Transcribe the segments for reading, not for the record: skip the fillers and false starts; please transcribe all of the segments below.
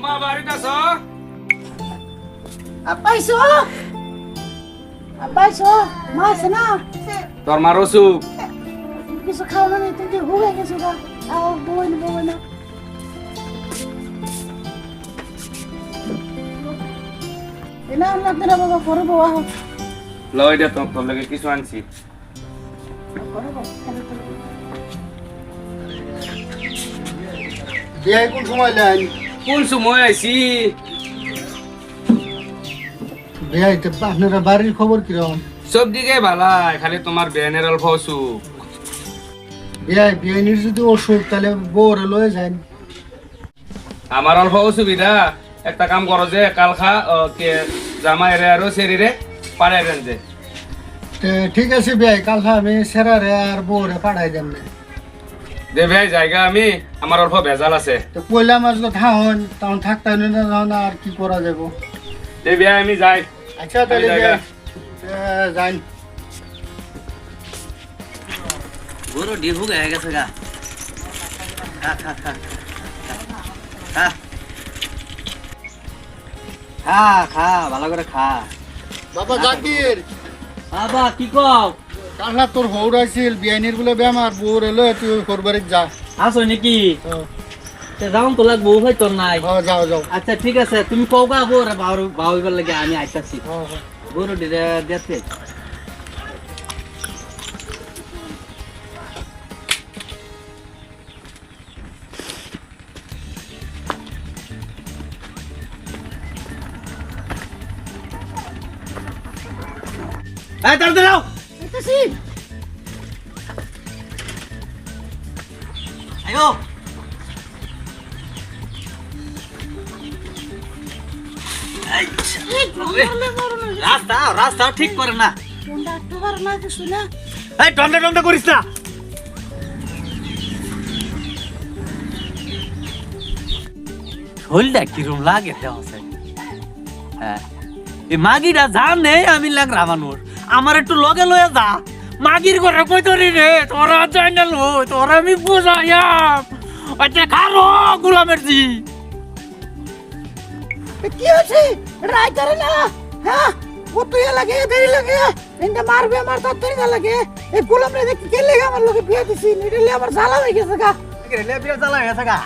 মা বাড়িতে আছো? আব্বাইছো আব্বাইছো মা আছে না? তোর মার অসুখ। কিছু খাও না তুমি যে ভুলে গেছো গা আও বই না এনা না বাবা করবো আহ লই দে তোর লাগে কিছু আনছি। বিয়াই কোন সময় লেন? কোন সময় আইছি? বিয়াই তো আপনারা বাড়ির খবর কিরকম? সব দিকে ভালাই, খালি তোমার বেনের অল্প অসুখ। বিয়াইনির যদি অসুখ তাহলে বউরে লয়ে যান। আমার অল্প অসুবিধা, একটা কাম করো যে কালখা কে জামাই রে আর শরীরে পাড়াই দেন যে। ঠিক আছে বিয়াই, কাল আমি সেরারে আর বউরে পাঠাই দেন না। দে ভাই জায়গা আমি আমার অল্প ভেজাল আছে। তো পয়লা মাছ তো থাকুন তখন থাকতে না তখন আর কি করা যাব। দে ভাই আমি যাই। আচ্ছা তাহলে যাই। গরু ডিহু গায়ে গেছে গা। খা খা খা খা খা খা ভালো করে খা। বাবা জাকির, বাবা কি কও? কাল তোর হৌর আইছিল বিয়াইনির বলে বেমার, বউরে লয়ে তুই করবারে যা। আসো নাকি? যাও তো লাগবো ভাই তোর নাই। যাও যাও। আচ্ছা ঠিক আছে, তুমি কও গা বউ রে বাউইবার লাগে আমি আইতাছি। গরু ডিরে দেখতে এই তাড়াতাড়ি দাও। এসেছি আয়ো রাস্তা ঠিক করে না। তোমরা একটু বার না কিছু না এই টন্ডা করিস না। শরীরটা কিরম লাগে দেওয়া? হ্যাঁ এই মাগিটা জানে আমি লাগরা মানুষ, আমার একটু লগে লয়ে যা। মাগির ঘরে কই ধরি রে তোরা যাই না লো, তোরা আমি বুঝাইয়াম। আচ্ছা খারো গুলামের জি কি আছে রাই করে না হ্যাঁ ও তুই লাগে দেরি লাগে ইনটা মারবে আমার তো দেরি না লাগে এই গোলাম রে দেখি কে লাগে আমার লগে বিয়ে দিছি নিডলে আমার জ্বালা হয়ে গেছে গা লে বিয়ে জ্বালা গেছে গা।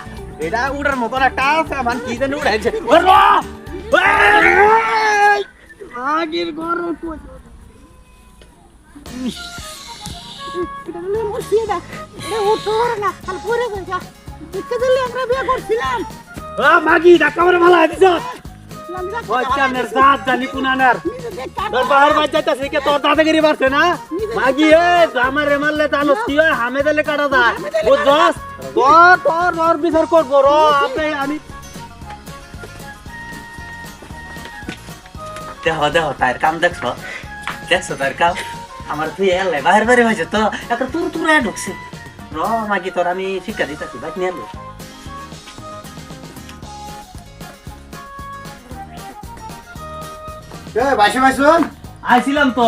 এটা উড়ার মতন একটা সামান কি জানি উড়াইছে। মাগির ঘর এটা নিয়ে মুছিয়ে দা এটা উঠো না কাল পরে গেছে দেখতে দিলে আমরা বিয়ে করছিলাম মাগি ধাক্কা মারে ভালো দিছ। ওই চানের জাত জানি কুনানার তোর বাহার বাজ যাইতাছে কে তোর দাদাগিরি মারছে না। মাগি এ আমারে মারলে জানোস কি হয়? হামে দিলে কাটা যায় বুঝছস? তোর বিচার করবো র আমি দেখো তার কাম দেখছো তার কাম। আমার তুই এলে বাহির বাড়ি হয়েছে তো একটা তুর ঢুকছে। র মাগি তোর আমি শিক্ষা দিতেছি বাইক নিয়ে এলো। আইছিলাম তো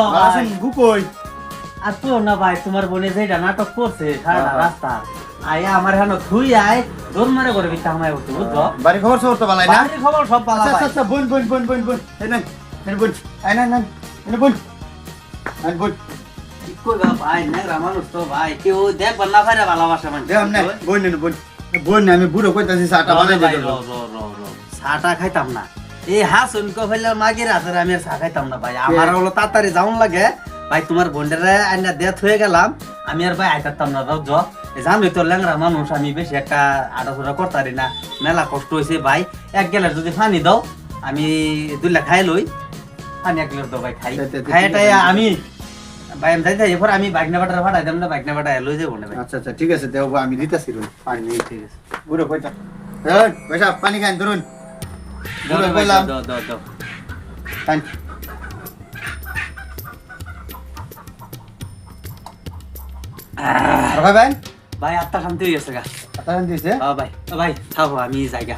আর তো না ভাই, তোমার বোনে যেটা নাটক করছে সারা রাস্তা আয়া আমার হানো থুই আয় দৌড় মারে করে বিতা আমায় উঠে বুঝছো? বাড়ি খবর সব তো ভালো না? বাড়ির খবর সব ভালো। আচ্ছা আচ্ছা বোন এই না বোন আই না বোন আই বোন কি কইবা ভাই নেগরা মানুষ তো ভাই কেউ দেখবার না পারে ভালোবাসা মানে দে আমনে বোন আমি বুড়ো কইতাছি চাটা বানাই দে। চাটা খাইতাম না এই হাসুন কো ফেলে মাগির হাতের আমি আর চা খাইতাম না ভাই। আমার হলো তাড়াতাড়ি যাওন লাগে ভাই, তোমার বোনডারে আইনা ডেথ হয়ে গেলাম আমি আর ভাই আইতাম না বুঝছো? জানোই তো ল্যাংরা মানুষ আমি বেশি একটা আটাচোটা করতারি না, মেলা কষ্ট হয়েছে ভাই। এক গেলার যদি পানি দাও আমি 2 লাখ খাই লই, পানি 1 লিটার দাও ভাই খাই খাইটাই আমি ভাই আমি যাইতে এরপর আমি বাইকনা বাটার ফাটাই দেব না, বাইকনা বাটা লই যাবো না ভাই। আচ্ছা আচ্ছা ঠিক আছে দেও আমি দিতাছি পানি নেই। ঠিক আছে বুড়ো কইতা পয়সা পানি খান ধরুন বুড়ো কইলাম দাও খান। আর ভাই ভাই আত্মা শান্তি হয়ে গেছে গা। আতান দিছে ভাই ভাই থাকো আমি জায়গা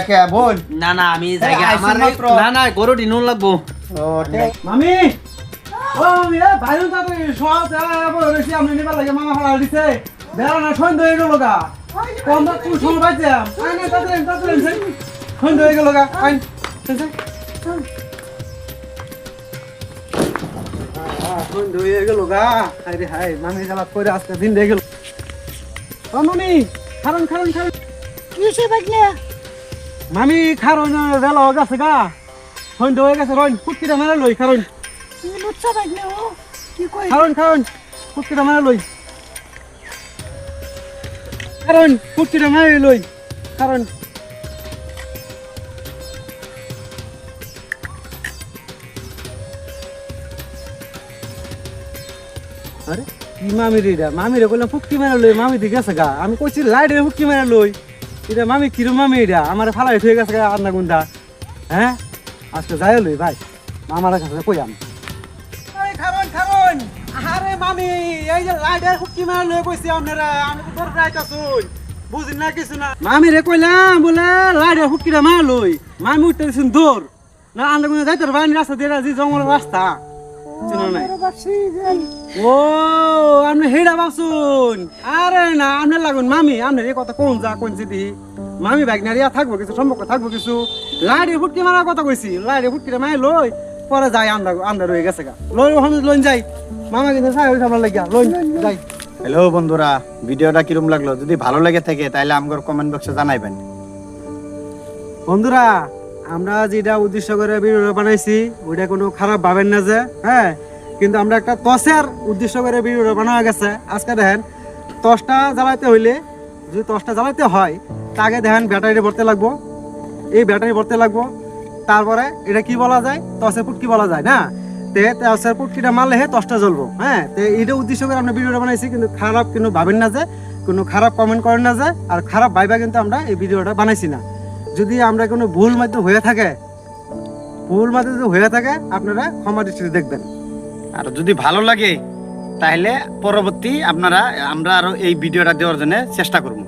কে বোন না আমি জায়গা আইসো আমার মাত্র। না গরু ডিনুন লাগবো। ও ঠিক মামি ও আমি ভাইরু তা সব বলেছি আমি নিবার লাগে মামা হারা দিছে বেলা না সন্ধ্যা হয়ে গেল গা কোন তুই শুন বাইছে আই না তাতে সন্ধ্যা হয়ে গেল গা আইন সন্ধ্যা হয়ে গেল গা হাই রে হাই মামি জ্বালা করে আজকে দিন হয়ে গেল ও মামি খারণ খারণ খারণ কি হয়েছে বাগলে মামি খারণ বেলা হয়ে গেছে গা সন্ধ্যা হয়ে গেছে রইন ফুটকিটা মারা লই খারণ কি লুচ্ছা বাগলে ও কি কই খারণ খারণ ফুটকিটা মারা লই খারণ ফুটকিটা মারা লই খারণ আরে কি মামির এটা মামিরে বললাম ফুটকি মারা লই মামি দিকে গেছে গা আমি কইছি লাইটে ফুটকি মারা লই এটা মামি কিরম মামি এটা আমার ফালাই হয়ে গেছে গা আন্না গুন্ডা হ্যাঁ আজকে যাই লই ভাই মামার কাছে কই আমি খারণ খারণ আরে মামি এই যে লাইটে ফুটকি মারা লই কইছি আপনারা আমি তো তোর যাইতাছুই বুঝিন না কিছু না মামি রে কইলাম বলে লাইটে ফুটকিটা মারা লই মামি উঠতে দিছুন দূর না আন্না গুন্ডা যাইতার বাইন রাস্তা দিয়ে যে জঙ্গলের রাস্তা চিনো নাই ও আপনি হেডা বাসুন আরে না আপনার লাগুন মামি আপনার এই কথা কোন যা কোন যদি মামি ব্যাগনারিয়া থাকবো কিছু সম্পর্ক থাকবো কিছু লাইডে ফুটকি মারার কথা কইছি লাইডে ফুটকিটা মাই লই পরে যাই আন্ডা রয়ে গেছে গা লই ওখানে লইন যাই মামা কিন্তু সাই হইছে আমার লাগিয়া লইন যাই হ্যালো বন্ধুরা, ভিডিওটা কিরম লাগলো? যদি ভালো লেগে থাকে তাহলে আমার কমেন্ট বক্সে জানাইবেন। বন্ধুরা আমরা যেটা উদ্দেশ্য করে ভিডিও বানাইছি ওইটা কোনো খারাপ ভাবেন না যে হ্যাঁ, কিন্তু আমরা একটা টসের উদ্দেশ্য করে ভিডিও বানানো গেছে। আজকে দেখেন টসটা জ্বালাইতে হইলে যদি টসটা জ্বালাইতে হয় তাকে দেখেন ব্যাটারি ভরতে লাগবো, এই ব্যাটারি ভরতে লাগবো। তারপরে এটা কি বলা যায়, টসের ফুটকি বলা যায় না, তে টসের ফুটকিটা মারলে হে টসটা জ্বলবো। হ্যাঁ, তো এটা উদ্দেশ্য করে আমরা ভিডিওটা বানাইছি, কিন্তু খারাপ কিন্তু ভাবেন না যে, কোনো খারাপ কমেন্ট করেন না যে, আর খারাপ ভাইবা কিন্তু আমরা এই ভিডিওটা বানাইছি না। যদি আমরা কোনো ভুল মাধ্যম হয়ে থাকে, ভুল মাধ্যম যদি হয়ে থাকে আপনারা ক্ষমা দৃষ্টিতে দেখবেন। আর যদি ভালো লাগে তাহলে পরবর্তী আমরা আরো এই ভিডিওটা দেওয়ার জন্য চেষ্টা করবো।